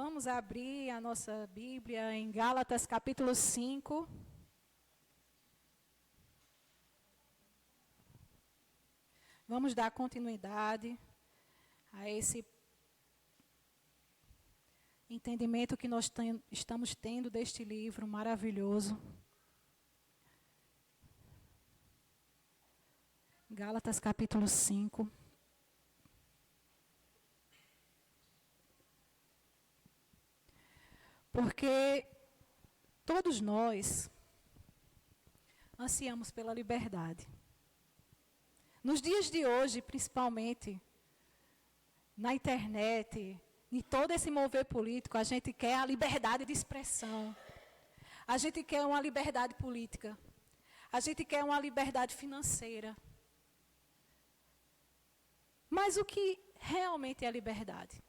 Vamos abrir a nossa Bíblia em Gálatas capítulo 5. Vamos dar continuidade a esse entendimento que nós estamos tendo deste livro maravilhoso. Gálatas capítulo 5. Porque todos nós ansiamos pela liberdade. Nos dias de hoje, principalmente, na internet, em todo esse mover político, a gente quer a liberdade de expressão. A gente quer uma liberdade política. A gente quer uma liberdade financeira. Mas o que realmente é a liberdade?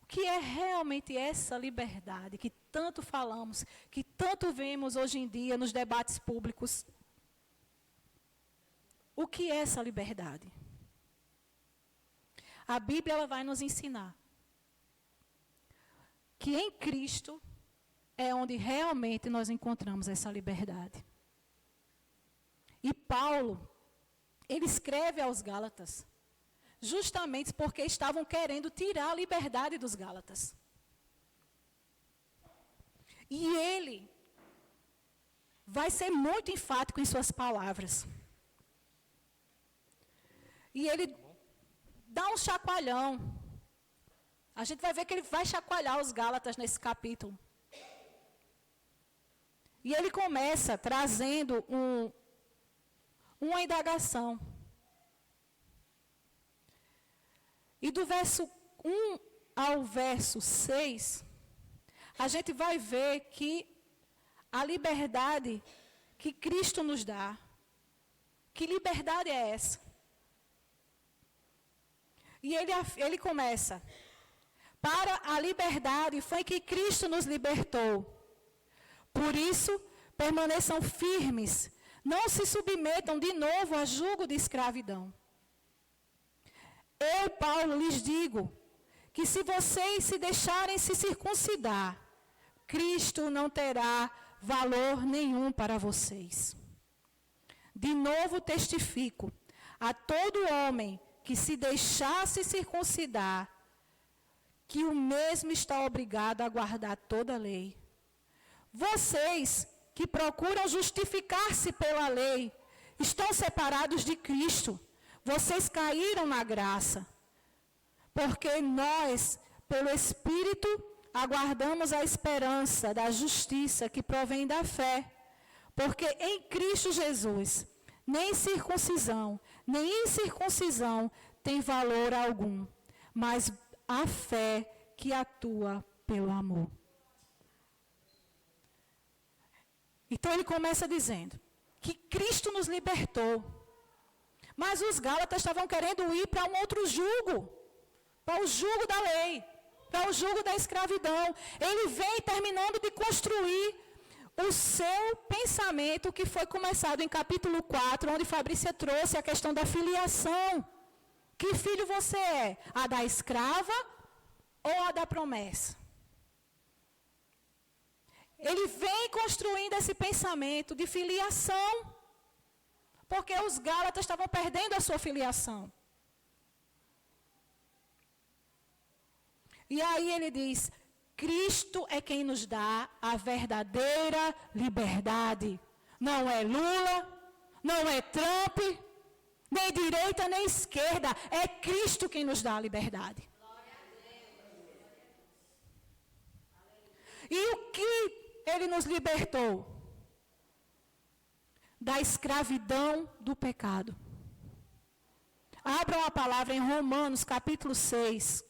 O que é realmente essa liberdade que tanto falamos, que tanto vemos hoje em dia nos debates públicos? O que é essa liberdade? A Bíblia ela vai nos ensinar que em Cristo é onde realmente nós encontramos essa liberdade. E Paulo, ele escreve aos Gálatas justamente porque estavam querendo tirar a liberdade dos Gálatas. E ele vai ser muito enfático em suas palavras. E ele dá um chacoalhão. A gente vai ver que ele vai chacoalhar os Gálatas nesse capítulo. E ele começa trazendo uma indagação. E do verso 1 ao verso 6, a gente vai ver que a liberdade que Cristo nos dá, que liberdade é essa? E ele começa, para a liberdade foi que Cristo nos libertou. Por isso, permaneçam firmes, não se submetam de novo a jugo de escravidão. Eu, Paulo, lhes digo que se vocês se deixarem se circuncidar, Cristo não terá valor nenhum para vocês. De novo testifico a todo homem que se deixasse circuncidar, que o mesmo está obrigado a guardar toda a lei. Vocês que procuram justificar-se pela lei, estão separados de Cristo. Vocês caíram na graça, porque nós, pelo Espírito, aguardamos a esperança da justiça que provém da fé. Porque em Cristo Jesus, nem circuncisão, nem incircuncisão tem valor algum, mas a fé que atua pelo amor. Então ele começa dizendo que Cristo nos libertou. Mas os Gálatas estavam querendo ir para um outro jugo, para o jugo da lei, para o jugo da escravidão. Ele vem terminando de construir o seu pensamento que foi começado em capítulo 4, onde Fabrícia trouxe a questão da filiação. Que filho você é? A da escrava ou a da promessa? Ele vem construindo esse pensamento de filiação. Porque os Gálatas estavam perdendo a sua filiação. E aí ele diz, Cristo é quem nos dá a verdadeira liberdade. Não é Lula, não é Trump, nem direita, nem esquerda. É Cristo quem nos dá a liberdade. E o que ele nos libertou? Da escravidão do pecado. Abram a palavra em Romanos, capítulo 6,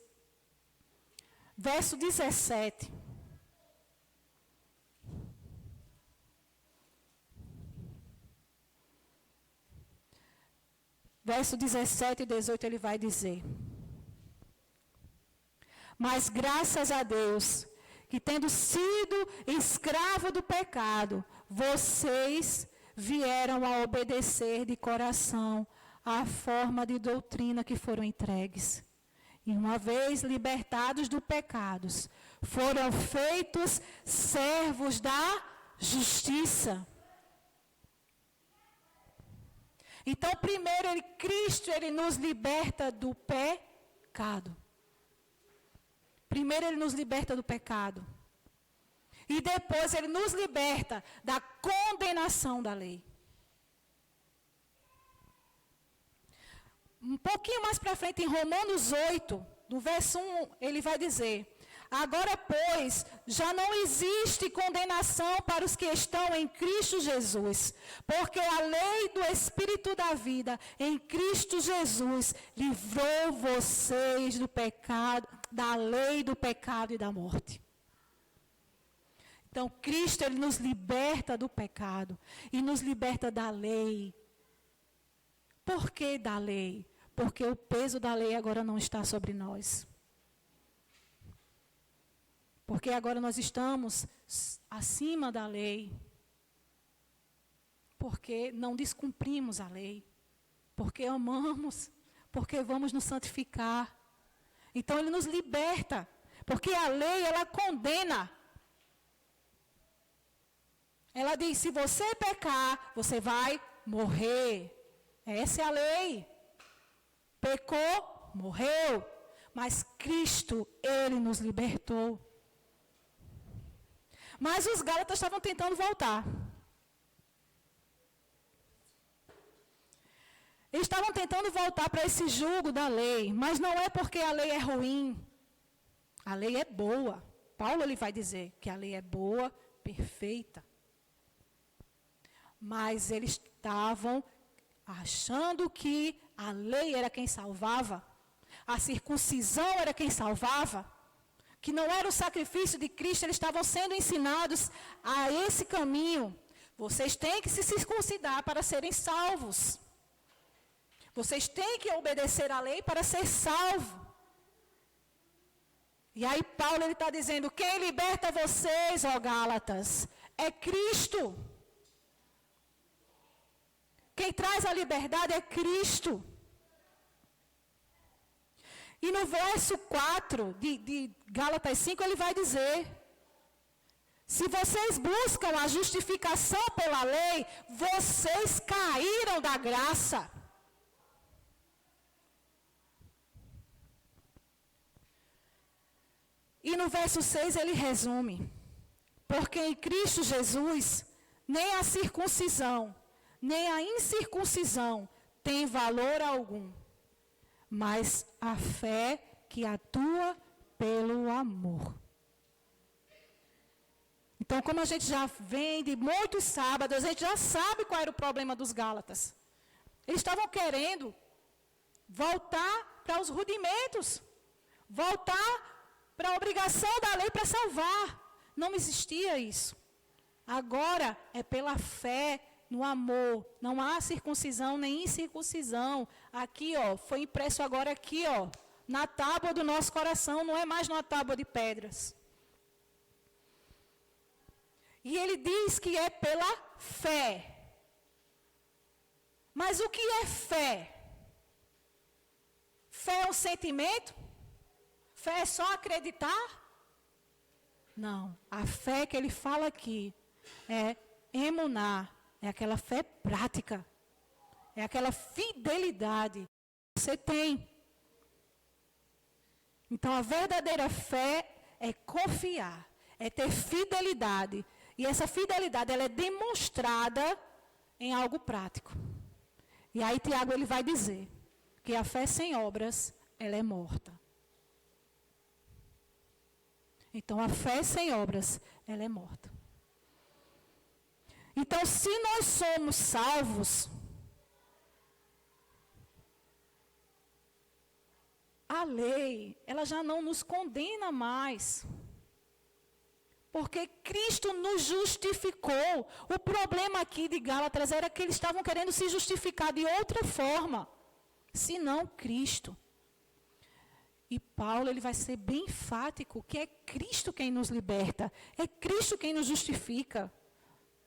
verso 17. Verso 17 e 18 ele vai dizer: mas graças a Deus, que tendo sido escravo do pecado, vocês vieram a obedecer de coração à forma de doutrina que foram entregues. E uma vez libertados do pecado, foram feitos servos da justiça. Então, primeiro, Cristo, ele nos liberta do pecado. Primeiro, ele nos liberta do pecado. E depois, ele nos liberta da condenação da lei. Um pouquinho mais para frente, em Romanos 8, no verso 1, ele vai dizer: agora, pois, já não existe condenação para os que estão em Cristo Jesus, porque a lei do Espírito da vida em Cristo Jesus livrou vocês do pecado, da lei do pecado e da morte. Então, Cristo, ele nos liberta do pecado e nos liberta da lei. Por que da lei? Porque o peso da lei agora não está sobre nós. Porque agora nós estamos acima da lei. Porque não descumprimos a lei. Porque amamos. Porque vamos nos santificar. Então ele nos liberta. Porque a lei, ela condena. Ela diz, se você pecar, você vai morrer. Essa é a lei. Pecou, morreu. Mas Cristo, ele nos libertou. Mas os gálatas estavam tentando voltar. Eles estavam tentando voltar para esse jugo da lei. Mas não é porque a lei é ruim. A lei é boa. Paulo ele vai dizer que a lei é boa, perfeita. Mas eles estavam achando que a lei era quem salvava. A circuncisão era quem salvava. Que não era o sacrifício de Cristo, eles estavam sendo ensinados a esse caminho. Vocês têm que se circuncidar para serem salvos. Vocês têm que obedecer à lei para ser salvo. E aí Paulo ele está dizendo, quem liberta vocês, ó Gálatas, é Cristo. Quem traz a liberdade é Cristo. E no verso 4 de Gálatas 5, ele vai dizer, se vocês buscam a justificação pela lei, vocês caíram da graça. E no verso 6 ele resume, porque em Cristo Jesus, nem a circuncisão, nem a incircuncisão tem valor algum, mas a fé que atua pelo amor. Então, como a gente já vem de muitos sábados, a gente já sabe qual era o problema dos Gálatas. Eles estavam querendo voltar para os rudimentos, voltar para a obrigação da lei para salvar. Não existia isso. Agora é pela fé, no amor. Não há circuncisão nem incircuncisão. Aqui, ó, foi impresso agora aqui, ó, na tábua do nosso coração, não é mais numa tábua de pedras. E ele diz que é pela fé. Mas o que é fé? Fé é um sentimento? Fé é só acreditar? Não. A fé que ele fala aqui é emunar. É aquela fé prática. É aquela fidelidade que você tem. Então, a verdadeira fé é confiar. É ter fidelidade. E essa fidelidade, ela é demonstrada em algo prático. E aí, Tiago, ele vai dizer que a fé sem obras, ela é morta. Então, a fé sem obras, ela é morta. Então, se nós somos salvos, a lei, ela já não nos condena mais. Porque Cristo nos justificou. O problema aqui de Gálatas era que eles estavam querendo se justificar de outra forma, senão Cristo. E Paulo, ele vai ser bem enfático que é Cristo quem nos liberta, é Cristo quem nos justifica.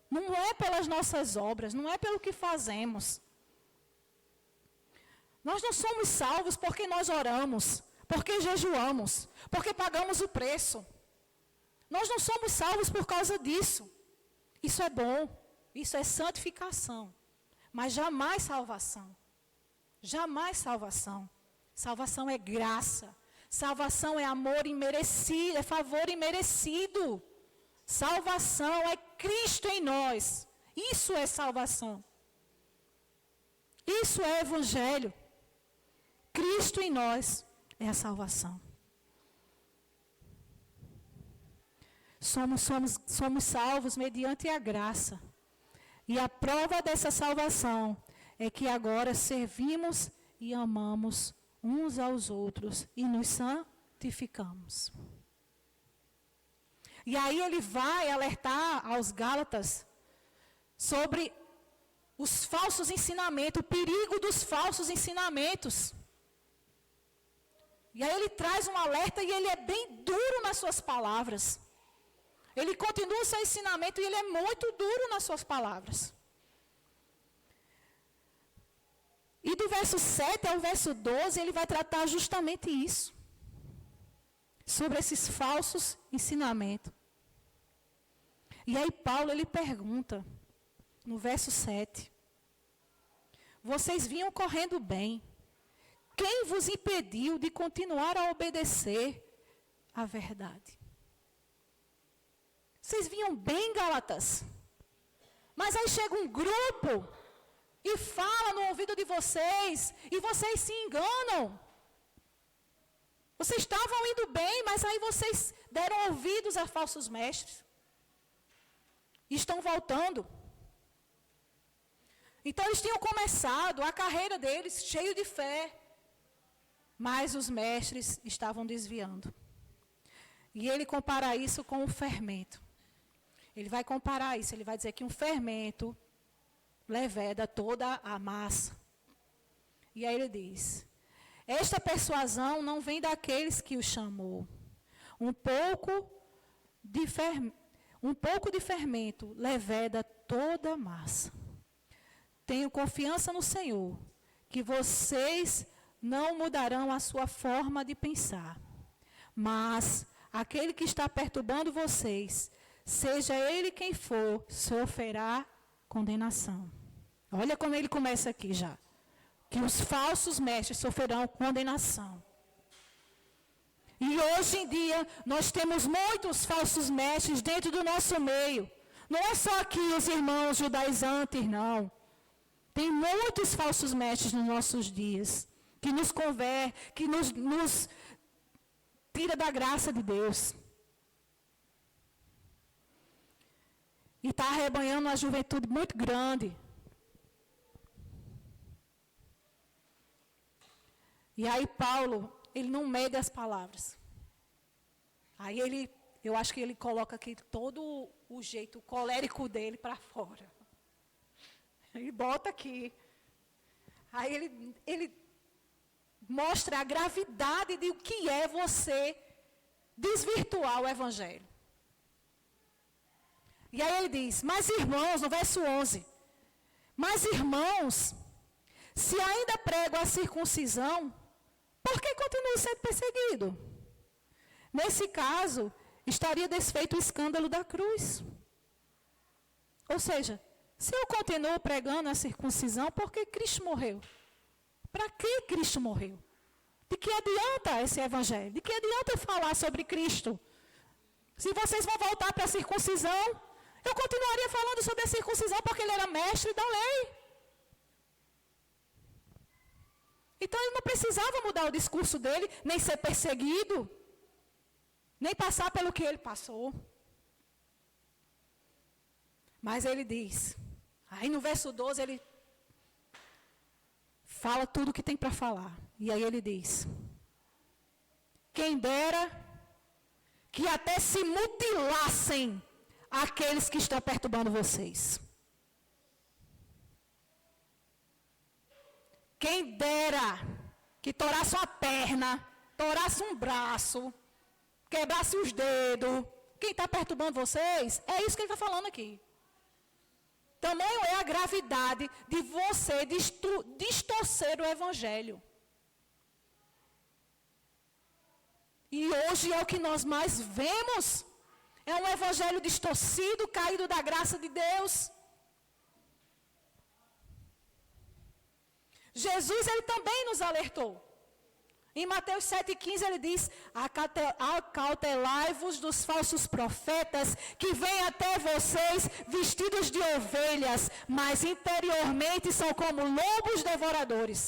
Não é pelas nossas obras, não é pelo que fazemos. Nós não somos salvos porque nós oramos, porque jejuamos, porque pagamos o preço. Nós não somos salvos por causa disso. Isso é bom, isso é santificação, mas jamais salvação. Jamais salvação. Salvação é graça. Salvação é amor imerecido, é favor imerecido. Salvação é Cristo em nós. Isso é salvação. Isso é evangelho. Cristo em nós é a salvação. Somos salvos mediante a graça. E a prova dessa salvação é que agora servimos e amamos uns aos outros e nos santificamos. E aí ele vai alertar aos Gálatas sobre os falsos ensinamentos, o perigo dos falsos ensinamentos. E aí ele traz um alerta e ele é bem duro nas suas palavras. Ele continua o seu ensinamento e ele é muito duro nas suas palavras. E do verso 7 ao verso 12, ele vai tratar justamente isso. Sobre esses falsos ensinamentos. E aí Paulo, ele pergunta, no verso 7. Vocês vinham correndo bem. Quem vos impediu de continuar a obedecer à verdade? Vocês vinham bem, Gálatas. Mas aí chega um grupo e fala no ouvido de vocês, e vocês se enganam. Vocês estavam indo bem, mas aí vocês deram ouvidos a falsos mestres. E estão voltando. Então eles tinham começado a carreira deles cheio de fé, mas os mestres estavam desviando. E ele compara isso com o fermento. Ele vai comparar isso, ele vai dizer que um fermento leveda toda a massa. E aí ele diz, esta persuasão não vem daqueles que o chamou. Um pouco de fermento leveda toda a massa. Tenho confiança no Senhor, que vocês não mudarão a sua forma de pensar. Mas aquele que está perturbando vocês, seja ele quem for, sofrerá condenação. Olha como ele começa aqui já. Que os falsos mestres sofrerão condenação. E hoje em dia, nós temos muitos falsos mestres dentro do nosso meio. Não é só aqui os irmãos judaizantes, não. Tem muitos falsos mestres nos nossos dias. Que nos convertem, que nos tira da graça de Deus. E está arrebanhando uma juventude muito grande. E aí Paulo, ele não mede as palavras. Aí eu acho que ele coloca aqui todo o jeito colérico dele para fora. Ele bota aqui. Aí ele mostra a gravidade de o que é você desvirtuar o evangelho. E aí ele diz, mas irmãos, no verso 11, mas irmãos, se ainda prego a circuncisão, por que continuo sendo perseguido? Nesse caso, estaria desfeito o escândalo da cruz. Ou seja, se eu continuo pregando a circuncisão, por que Cristo morreu? Para que Cristo morreu? De que adianta esse evangelho? De que adianta eu falar sobre Cristo? Se vocês vão voltar para a circuncisão, eu continuaria falando sobre a circuncisão porque ele era mestre da lei. Então ele não precisava mudar o discurso dele, nem ser perseguido, nem passar pelo que ele passou. Mas ele diz, aí no verso 12 ele fala tudo o que tem para falar. E aí ele diz, quem dera que até se mutilassem aqueles que estão perturbando vocês. Quem dera que torasse uma perna, torasse um braço, quebrasse os dedos. Quem está perturbando vocês, é isso que ele está falando aqui. Tamanho é a gravidade de você distorcer o evangelho. E hoje é o que nós mais vemos. É um evangelho distorcido, caído da graça de Deus. Jesus, ele também nos alertou. Em Mateus 7,15 ele diz: acautelai-vos dos falsos profetas que vêm até vocês vestidos de ovelhas, mas interiormente são como lobos devoradores.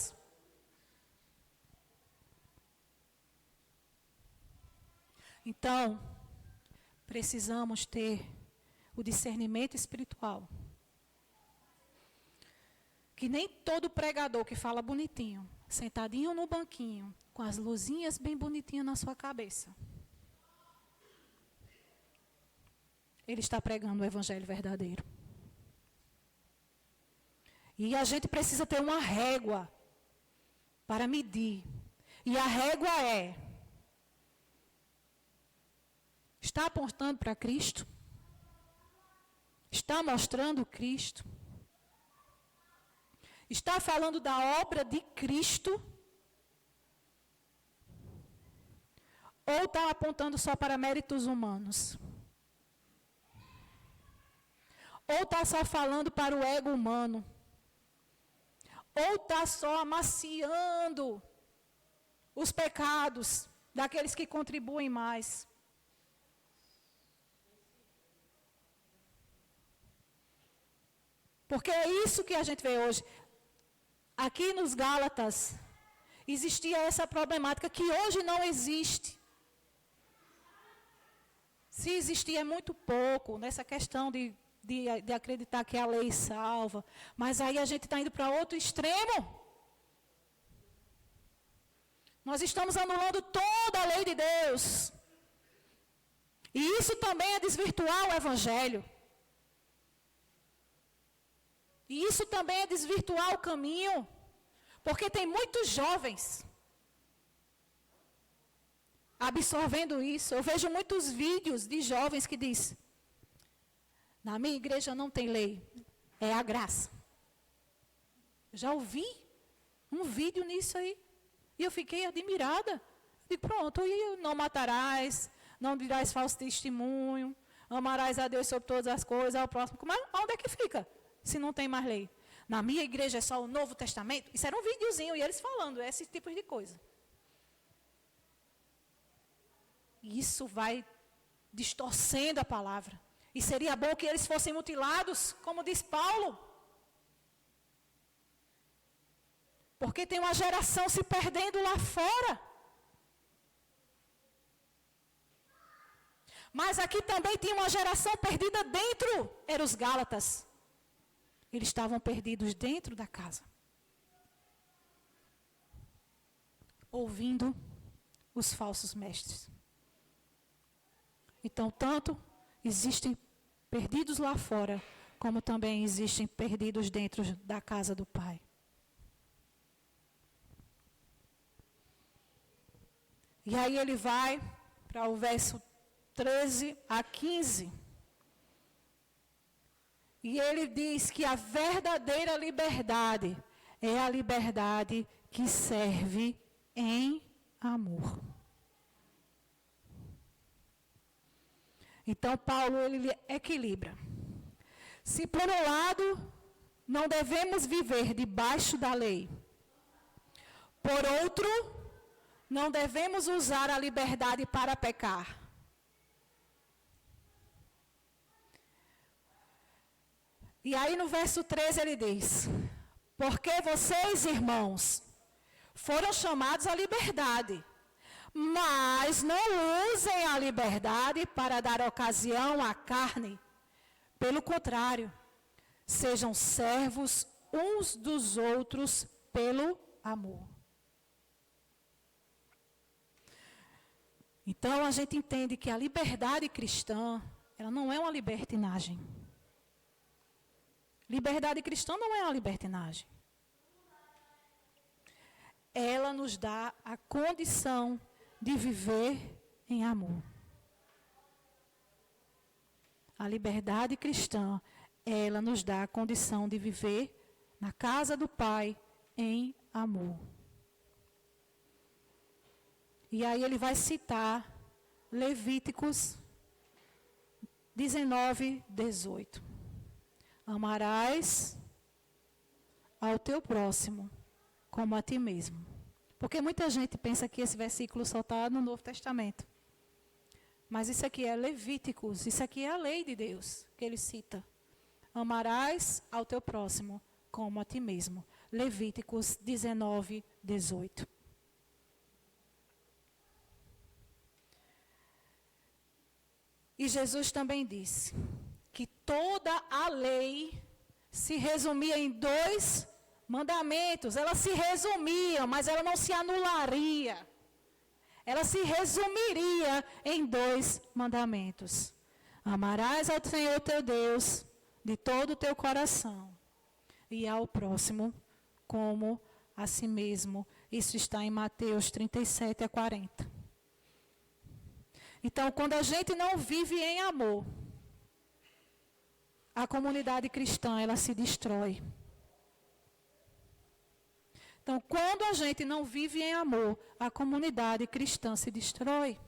Então, precisamos ter o discernimento espiritual. Que nem todo pregador que fala bonitinho, sentadinho no banquinho, com as luzinhas bem bonitinhas na sua cabeça, ele está pregando o evangelho verdadeiro. E a gente precisa ter uma régua para medir. E a régua está apontando para Cristo? Está mostrando Cristo? Está falando da obra de Cristo? Ou está apontando só para méritos humanos? Ou está só falando para o ego humano? Ou está só amaciando os pecados daqueles que contribuem mais? Porque é isso que a gente vê hoje. Aqui nos Gálatas, existia essa problemática que hoje não existe. Se existia é muito pouco, nessa questão de acreditar que a lei salva. Mas aí a gente está indo para outro extremo. Nós estamos anulando toda a lei de Deus. E isso também é desvirtuar o Evangelho. E isso também é desvirtuar o caminho. Porque tem muitos jovens absorvendo isso. Eu vejo muitos vídeos de jovens que diz: na minha igreja não tem lei, é a graça. Já ouvi um vídeo nisso aí. E eu fiquei admirada. Digo, pronto, e não matarás, não dirás falso testemunho, amarás a Deus sobre todas as coisas, ao próximo. Mas onde é que fica, se não tem mais lei? Na minha igreja é só o Novo Testamento. Isso era um videozinho e eles falando esse tipo de coisa. Isso vai distorcendo a palavra. E seria bom que eles fossem mutilados, como diz Paulo. Porque tem uma geração se perdendo lá fora. Mas aqui também tinha uma geração perdida dentro. Eram os Gálatas. Eles estavam perdidos dentro da casa. Ouvindo os falsos mestres. Então, tanto existem perdidos lá fora, como também existem perdidos dentro da casa do Pai. E aí ele vai para o verso 13 a 15. E ele diz que a verdadeira liberdade é a liberdade que serve em amor. Então, Paulo, ele equilibra. Se, por um lado, não devemos viver debaixo da lei, por outro, não devemos usar a liberdade para pecar. E aí no verso 13 ele diz: porque vocês, irmãos, foram chamados à liberdade, mas não usem a liberdade para dar ocasião à carne. Pelo contrário, sejam servos uns dos outros pelo amor. Então a gente entende que a liberdade cristã, ela não é uma libertinagem. Liberdade cristã não é uma libertinagem. Ela nos dá a condição de viver em amor. A liberdade cristã, ela nos dá a condição de viver na casa do Pai em amor. E aí ele vai citar Levíticos 19, 18. Amarás ao teu próximo como a ti mesmo. Porque muita gente pensa que esse versículo só está no Novo Testamento. Mas isso aqui é Levíticos, isso aqui é a lei de Deus que ele cita. Amarás ao teu próximo como a ti mesmo. Levíticos 19, 18. E Jesus também disse que toda a lei se resumia em 2 mandamentos. Ela se resumia, mas ela não se anularia. Ela se resumiria em 2 mandamentos. Amarás ao Senhor teu Deus de todo o teu coração e ao próximo como a si mesmo. Isso está em Mateus 37 a 40. Então, quando a gente não vive em amor, a comunidade cristã, ela se destrói. Então, quando a gente não vive em amor, a comunidade cristã se destrói.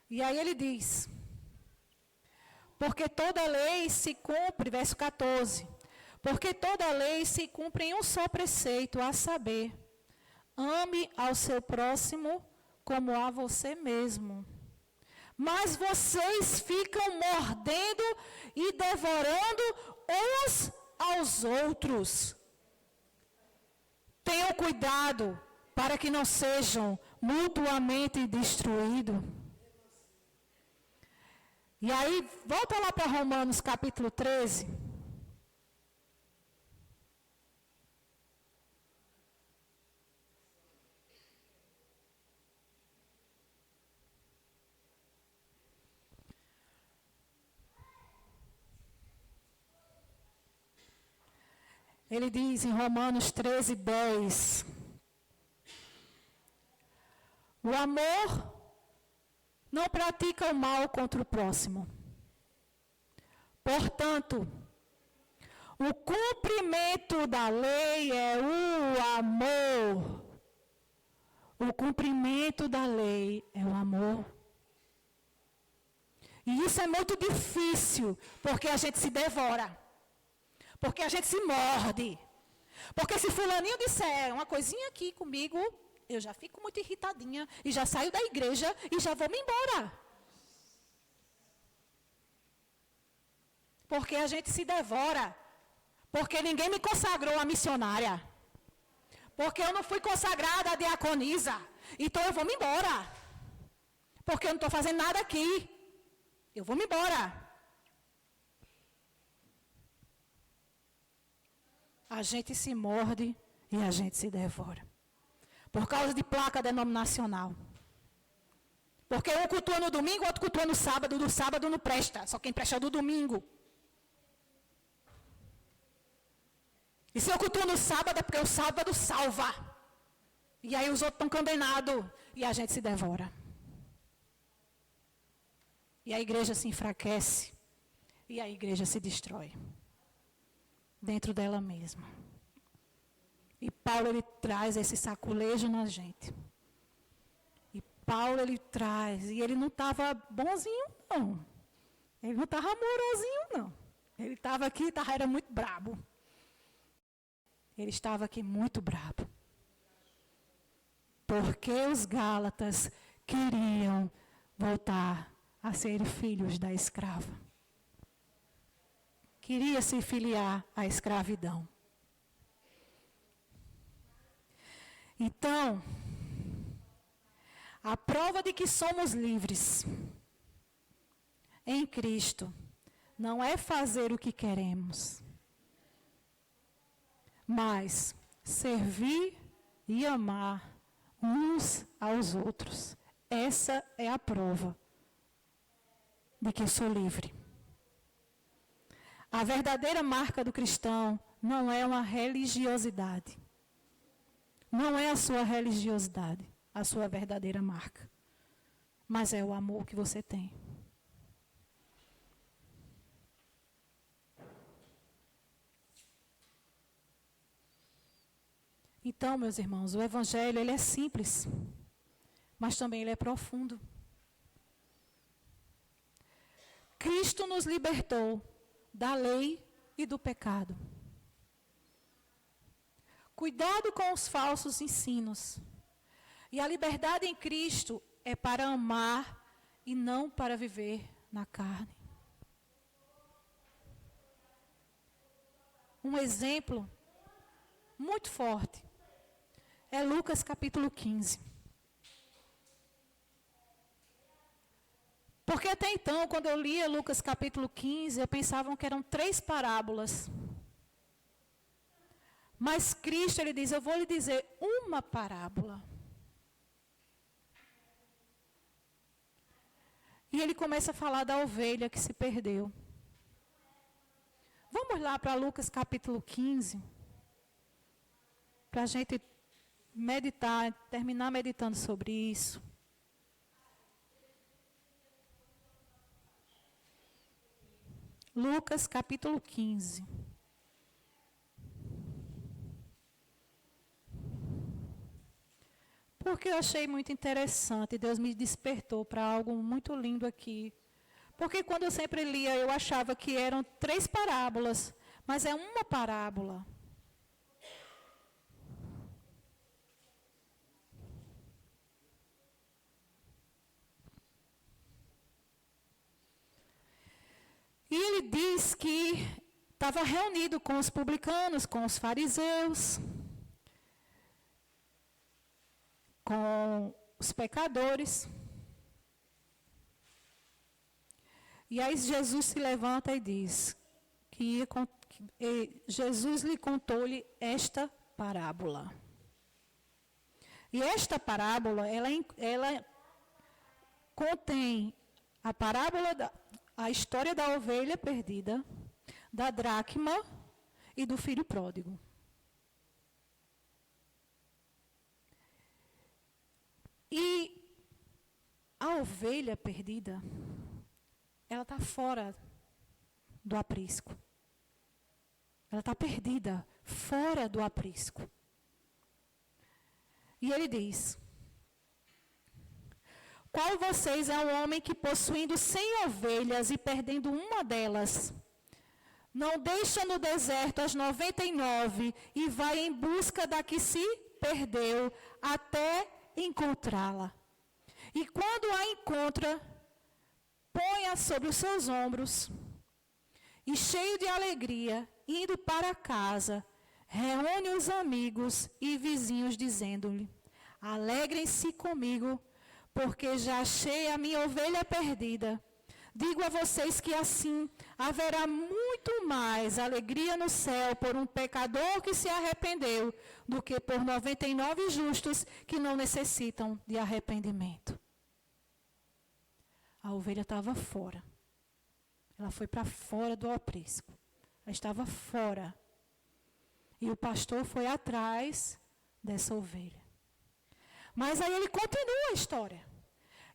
E aí ele diz, porque toda lei se cumpre, verso 14, porque toda lei se cumpre em um só preceito, a saber, ame ao seu próximo como a você mesmo. Mas vocês ficam mordendo e devorando uns aos outros. Tenham cuidado para que não sejam mutuamente destruídos. E aí, volta lá para Romanos capítulo 13. Ele diz em Romanos 13, 10. O amor não pratica o mal contra o próximo. Portanto, o cumprimento da lei é o amor. O cumprimento da lei é o amor. E isso é muito difícil, porque a gente se devora. Porque a gente se morde. Porque se fulaninho disser uma coisinha aqui comigo, eu já fico muito irritadinha e já saio da igreja e já vou me embora. Porque a gente se devora. Porque ninguém me consagrou a missionária. Porque eu não fui consagrada a diaconisa. Então eu vou me embora. Porque eu não estou fazendo nada aqui. Eu vou me embora. A gente se morde e a gente se devora. Por causa de placa denominacional. Porque um cultua no domingo, outro cultua no sábado. Do sábado não presta. Só quem presta é o do domingo. E se eu cultuo no sábado é porque o sábado salva. E aí os outros estão condenados. E a gente se devora. E a igreja se enfraquece. E a igreja se destrói. Dentro dela mesma. E Paulo, ele traz esse saculejo na gente. E Paulo, ele traz, e ele não estava bonzinho, não. Ele não estava amorosinho, não. Ele estava aqui, era muito brabo. Ele estava aqui muito brabo. Porque os Gálatas queriam voltar a ser filhos da escrava. Queria se filiar à escravidão. Então, a prova de que somos livres em Cristo não é fazer o que queremos, mas servir e amar uns aos outros. Essa é a prova de que sou livre. A verdadeira marca do cristão não é uma religiosidade. Não é a sua religiosidade, a sua verdadeira marca. Mas é o amor que você tem. Então, meus irmãos, o Evangelho ele é simples, mas também ele é profundo. Cristo nos libertou da lei e do pecado. Cuidado com os falsos ensinos. E a liberdade em Cristo é para amar e não para viver na carne. Um exemplo muito forte é Lucas capítulo 15. Porque até então, quando eu lia Lucas capítulo 15, eu pensava que eram 3 parábolas. Mas Cristo, ele diz, eu vou lhe dizer uma parábola. E ele começa a falar da ovelha que se perdeu. Vamos lá para Lucas capítulo 15. Para a gente meditar, terminar meditando sobre isso. Lucas capítulo 15. Porque eu achei muito interessante, Deus me despertou para algo muito lindo aqui. Porque quando eu sempre lia, eu achava que eram 3 parábolas, mas é uma parábola. E ele diz que estava reunido com os publicanos, com os fariseus, com os pecadores. E aí Jesus se levanta e diz que Jesus lhe contou-lhe esta parábola. E esta parábola, ela contém a parábola, a história da ovelha perdida, da dracma e do filho pródigo. E a ovelha perdida, ela está fora do aprisco. Ela está perdida, fora do aprisco. E ele diz: qual vocês é um homem que, possuindo 100 ovelhas e perdendo uma delas, não deixa no deserto as 99 e vai em busca da que se perdeu até encontrá-la? E quando a encontra, põe-a sobre os seus ombros e, cheio de alegria, indo para casa, reúne os amigos e vizinhos, dizendo-lhe: alegrem-se comigo, porque já achei a minha ovelha perdida. Digo a vocês que assim haverá muito mais alegria no céu por um pecador que se arrependeu do que por 99 justos que não necessitam de arrependimento. A ovelha estava fora. Ela foi para fora do aprisco. Ela estava fora. E o pastor foi atrás dessa ovelha. Mas aí ele continua a história.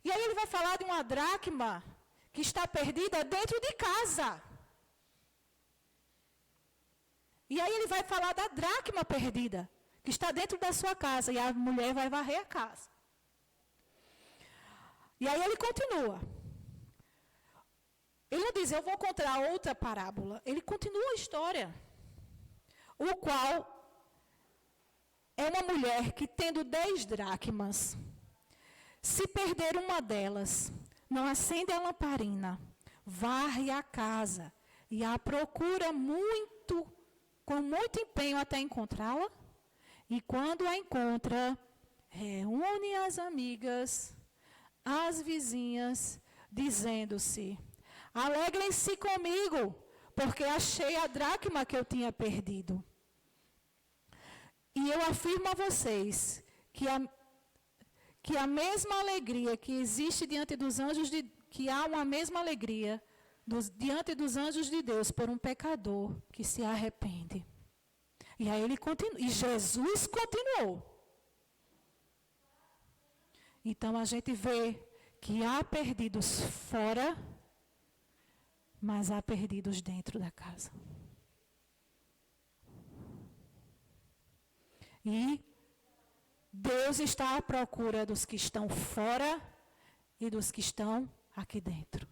E aí ele vai falar de uma dracma que está perdida dentro de casa. E aí ele vai falar da dracma perdida, que está dentro da sua casa. E a mulher vai varrer a casa. E aí ele continua. Ele não diz, eu vou contar outra parábola. Ele continua a história. O qual é uma mulher que, tendo 10 dracmas, se perder uma delas, não acende a lamparina, varre a casa e a procura com muito empenho até encontrá-la. E quando a encontra, reúne as amigas, as vizinhas, dizendo-se: alegrem-se comigo, porque achei a dracma que eu tinha perdido. E eu afirmo a vocês que a mesma alegria que existe diante dos anjos, que há uma mesma alegria diante dos anjos de Deus por um pecador que se arrepende. E aí ele continua, e Jesus continuou. Então a gente vê que há perdidos fora, mas há perdidos dentro da casa. E Deus está à procura dos que estão fora e dos que estão aqui dentro.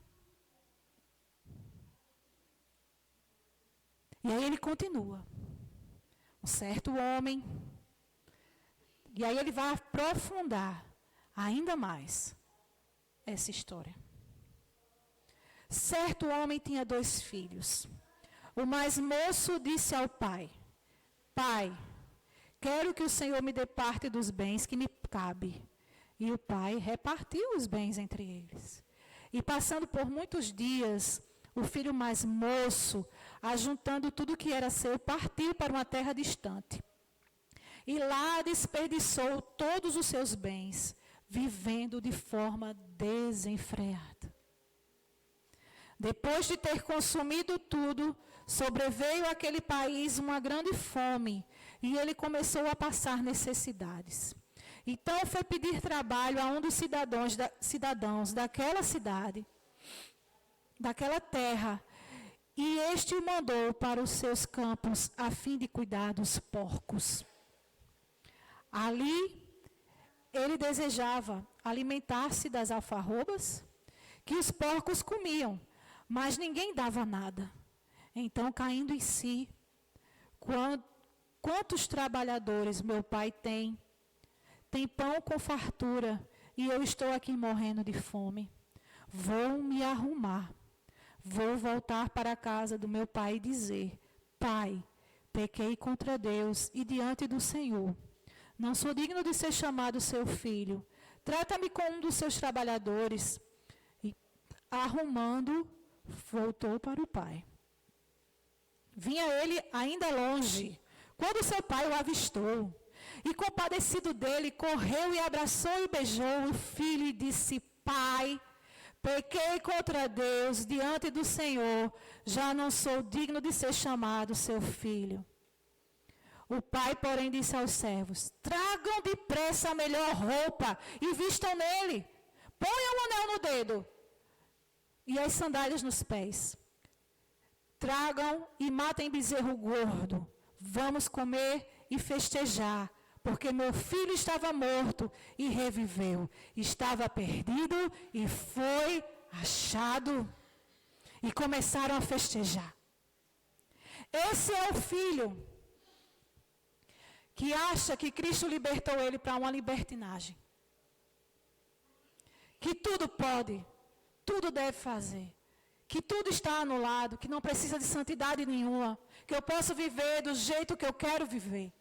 E aí ele continua. Um certo homem. E aí ele vai aprofundar ainda mais essa história. Certo homem tinha 2 filhos. O mais moço disse ao pai: Pai, quero que o Senhor me dê parte dos bens que me cabe. E o pai repartiu os bens entre eles. E passando por muitos dias, o filho mais moço, ajuntando tudo que era seu, partiu para uma terra distante. E lá desperdiçou todos os seus bens, vivendo de forma desenfreada. Depois de ter consumido tudo, sobreveio àquele país uma grande fome, e ele começou a passar necessidades. Então foi pedir trabalho a um dos cidadãos daquela cidade, daquela terra, e este o mandou para os seus campos, a fim de cuidar dos porcos. Ali, ele desejava alimentar-se das alfarrobas que os porcos comiam, mas ninguém dava nada. Então, caindo em si, quantos trabalhadores meu pai tem? Tem pão com fartura, e eu estou aqui morrendo de fome. Vou me arrumar. Vou voltar para a casa do meu pai e dizer: Pai, pequei contra Deus e diante do Senhor. Não sou digno de ser chamado seu filho. Trata-me como um dos seus trabalhadores. E, arrumando, voltou para o pai. Vinha ele ainda longe, quando seu pai o avistou. E compadecido dele, correu e abraçou e beijou o filho e disse: Pai, pequei contra Deus diante do Senhor, já não sou digno de ser chamado seu filho. O pai, porém, disse aos servos: Tragam depressa a melhor roupa e vistam nele. Ponham um anel no dedo e as sandálias nos pés. Tragam e matem bezerro gordo. Vamos comer e festejar, porque meu filho estava morto e reviveu. Estava perdido e foi achado. E começaram a festejar. Esse é o filho que acha que Cristo libertou ele para uma libertinagem. Que tudo pode, tudo deve fazer. Que tudo está anulado, que não precisa de santidade nenhuma. Que eu posso viver do jeito que eu quero viver.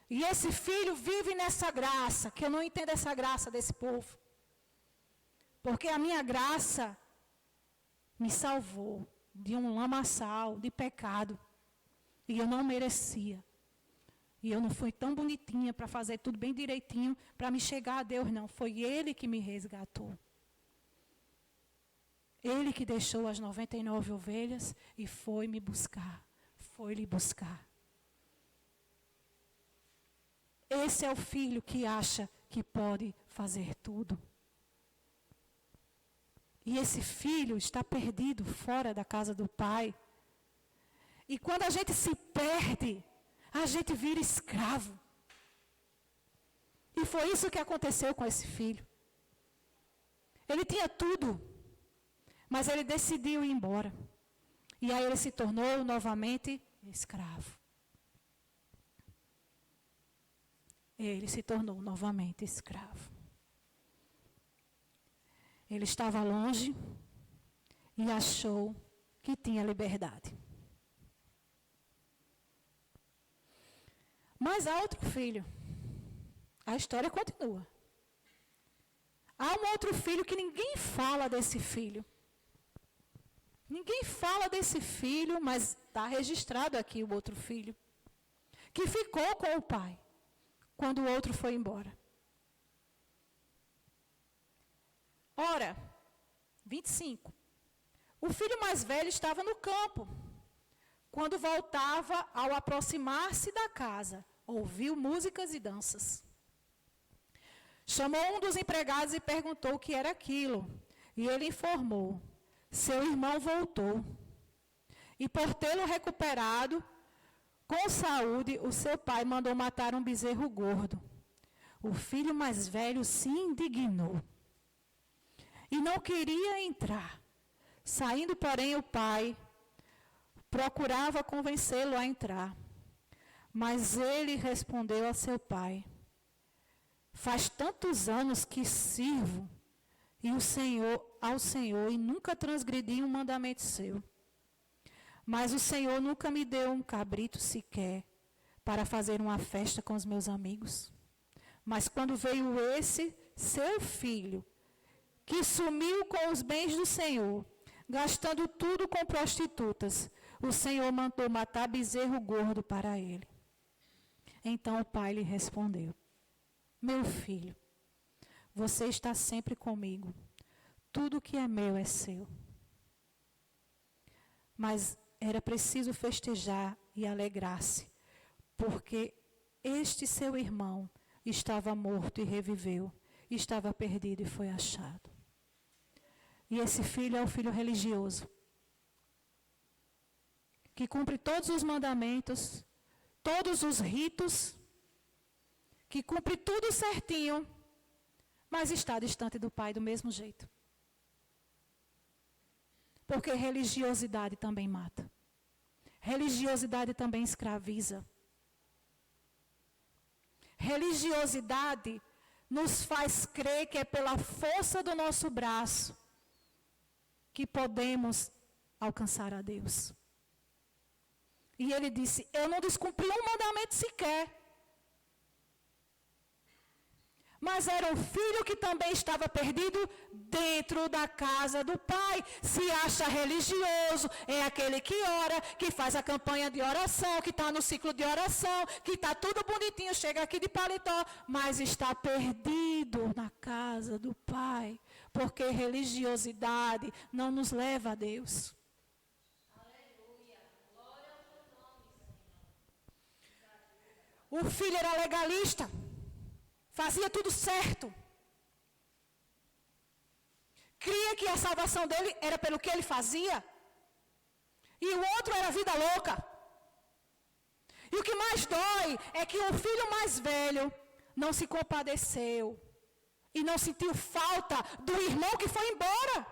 E esse filho vive nessa graça, que eu não entendo essa graça desse povo. Porque a minha graça me salvou de um lamaçal, de pecado. E eu não merecia. E eu não fui tão bonitinha para fazer tudo bem direitinho, para me chegar a Deus, não. Foi Ele que me resgatou. Ele que deixou as 99 ovelhas e foi me buscar. Foi lhe buscar. Esse é o filho que acha que pode fazer tudo. E esse filho está perdido fora da casa do pai. E quando a gente se perde, a gente vira escravo. E foi isso que aconteceu com esse filho. Ele tinha tudo, mas ele decidiu ir embora. E aí ele se tornou novamente escravo. Ele se tornou novamente escravo. Ele estava longe e achou que tinha liberdade. Mas há outro filho. A história continua. Há um outro filho que ninguém fala desse filho. Ninguém fala desse filho, mas está registrado aqui o outro filho. Que ficou com o pai, quando o outro foi embora. Ora, 25. O filho mais velho estava no campo. Quando voltava, ao aproximar-se da casa, ouviu músicas e danças. Chamou um dos empregados e perguntou o que era aquilo. E ele informou: seu irmão voltou. E por tê-lo recuperado, Com saúde, o seu pai mandou matar um bezerro gordo. O filho mais velho se indignou e não queria entrar. Saindo, porém, o pai procurava convencê-lo a entrar. Mas ele respondeu a seu pai: faz tantos anos que sirvo ao Senhor e nunca transgredi um mandamento seu. Mas o Senhor nunca me deu um cabrito sequer para fazer uma festa com os meus amigos. Mas quando veio esse seu filho, que sumiu com os bens do Senhor, gastando tudo com prostitutas, o Senhor mandou matar bezerro gordo para ele. Então o pai lhe respondeu: meu filho, você está sempre comigo. Tudo que é meu é seu. Mas era preciso festejar e alegrar-se, porque este seu irmão estava morto e reviveu, estava perdido e foi achado. E esse filho é o filho religioso, que cumpre todos os mandamentos, todos os ritos, que cumpre tudo certinho, mas está distante do pai do mesmo jeito. Porque religiosidade também mata. Religiosidade também escraviza. Religiosidade nos faz crer que é pela força do nosso braço que podemos alcançar a Deus. E ele disse: eu não descumpri um mandamento sequer. Mas era um filho que também estava perdido dentro da casa do pai. Se acha religioso, é aquele que ora, que faz a campanha de oração, que está no ciclo de oração, que está tudo bonitinho, chega aqui de paletó, mas está perdido na casa do pai. Porque religiosidade não nos leva a Deus. Aleluia. Glória ao teu nome, Senhor. O filho era legalista. Fazia tudo certo. Cria que a salvação dele era pelo que ele fazia. E o outro era vida louca. E o que mais dói é que o filho mais velho não se compadeceu. E não sentiu falta do irmão que foi embora.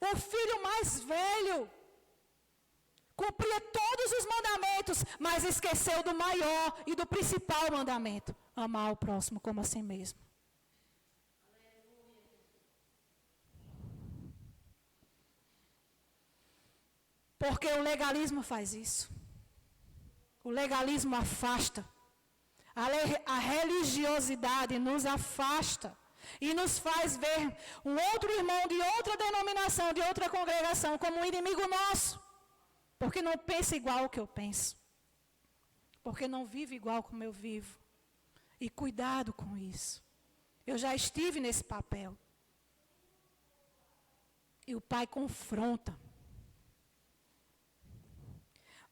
O filho mais velho cumpria todos os mandamentos, mas esqueceu do maior e do principal mandamento: amar o próximo como a si mesmo. Porque o legalismo faz isso. O legalismo afasta. A religiosidade nos afasta e nos faz ver um outro irmão de outra denominação, de outra congregação, como um inimigo nosso. Porque não pensa igual que eu penso. Porque não vive igual como eu vivo. E cuidado com isso. Eu já estive nesse papel. E o pai confronta.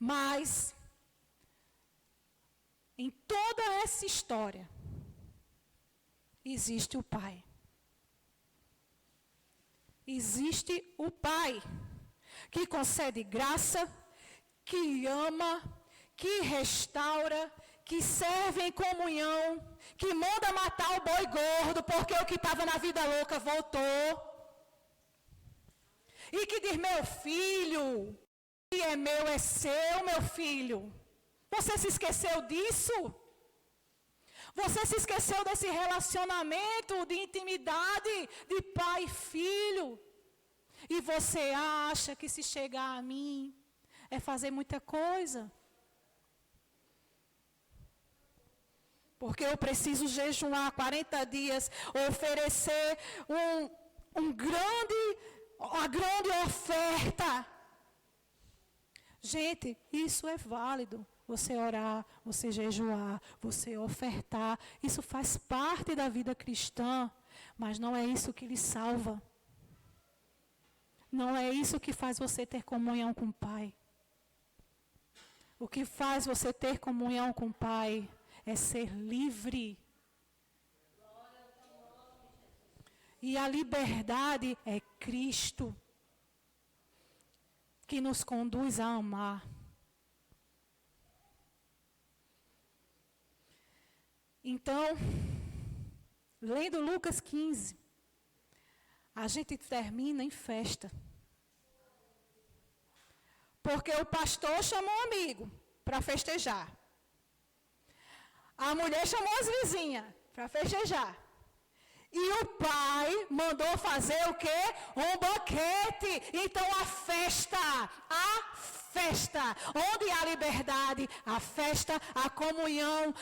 Mas, em toda essa história, existe o pai. Existe o pai que concede graça, que ama, que restaura, que serve em comunhão, que manda matar o boi gordo, porque o que estava na vida louca voltou. E que diz: meu filho, o que é meu é seu, meu filho. Você se esqueceu disso? Você se esqueceu desse relacionamento de intimidade de pai e filho? E você acha que se chegar a mim é fazer muita coisa? Porque eu preciso jejuar 40 dias, oferecer uma grande oferta. Gente, isso é válido. Você orar, você jejuar, você ofertar, isso faz parte da vida cristã, mas não é isso que lhe salva. Não é isso que faz você ter comunhão com o Pai. O que faz você ter comunhão com o Pai é ser livre. E a liberdade é Cristo. que nos conduz a amar. Então, lendo Lucas 15, a gente termina em festa. Porque o pastor chamou um amigo para festejar. A mulher chamou as vizinhas para festejar. E o pai mandou fazer o quê? Um banquete. Então a festa, onde há liberdade, a festa, a comunhão,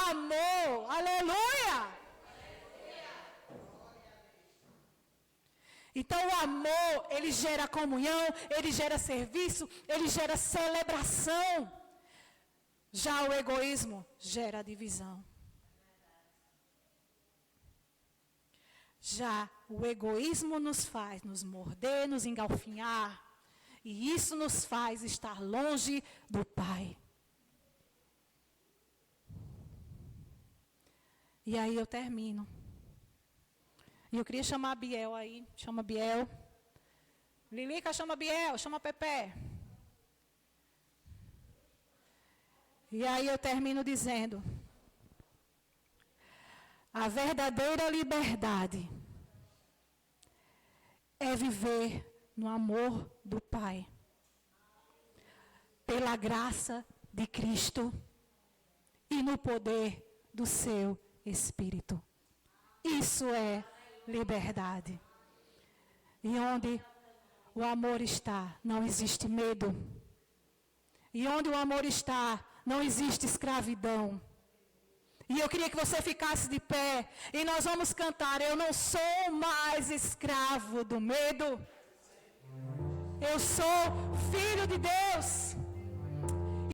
amor, aleluia. Então o amor, ele gera comunhão, ele gera serviço, ele gera celebração. Já o egoísmo gera divisão. Já o egoísmo nos faz nos morder, nos engalfinhar. E isso nos faz estar longe do Pai. E aí eu termino. E eu queria chamar a Biel aí. Chama a Biel. Lilica, chama a Biel. Chama a Pepe. E aí eu termino dizendo: a verdadeira liberdade é viver no amor do Pai, pela graça de Cristo e no poder do seu Espírito. Isso é liberdade. E onde o amor está, não existe medo. E onde o amor está, não existe escravidão. E eu queria que você ficasse de pé. E nós vamos cantar: eu não sou mais escravo do medo. Eu sou filho de Deus.